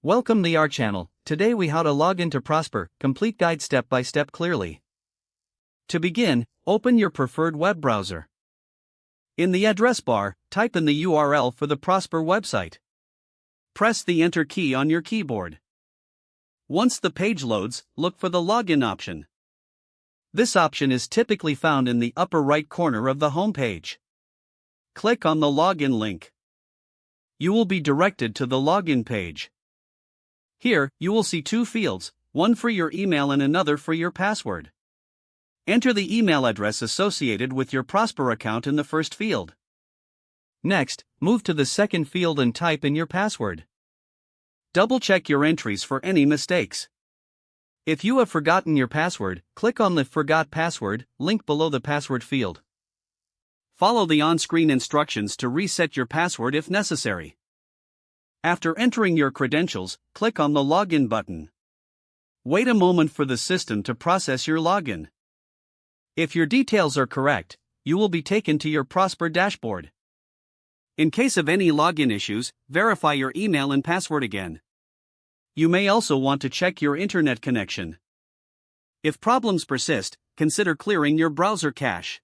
Welcome to our channel. Today we how to log into Prosper, complete guide step by step clearly. To begin, open your preferred web browser. In the address bar, type in the URL for the Prosper website. Press the Enter key on your keyboard. Once the page loads, look for the login option. This option is typically found in the upper right corner of the home page. Click on the login link. You will be directed to the login page. Here, you will see two fields, one for your email and another for your password. Enter the email address associated with your Prosper account in the first field. Next, move to the second field and type in your password. Double-check your entries for any mistakes. If you have forgotten your password, click on the Forgot Password link below the password field. Follow the on-screen instructions to reset your password if necessary. After entering your credentials, click on the Login button. Wait a moment for the system to process your login. If your details are correct, you will be taken to your Prosper dashboard. In case of any login issues, verify your email and password again. You may also want to check your internet connection. If problems persist, consider clearing your browser cache.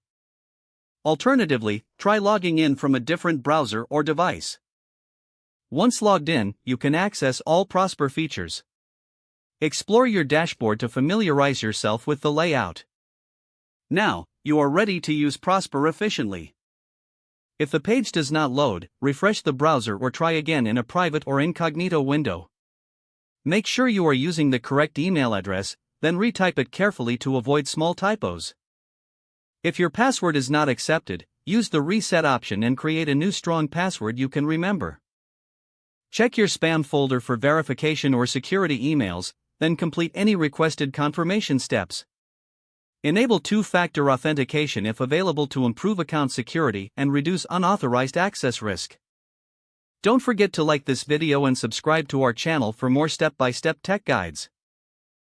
Alternatively, try logging in from a different browser or device. Once logged in, you can access all Prosper features. Explore your dashboard to familiarize yourself with the layout. Now, you are ready to use Prosper efficiently. If the page does not load, refresh the browser or try again in a private or incognito window. Make sure you are using the correct email address, then retype it carefully to avoid small typos. If your password is not accepted, use the reset option and create a new strong password you can remember. Check your spam folder for verification or security emails, then complete any requested confirmation steps. Enable two-factor authentication if available to improve account security and reduce unauthorized access risk. Don't forget to like this video and subscribe to our channel for more step-by-step tech guides.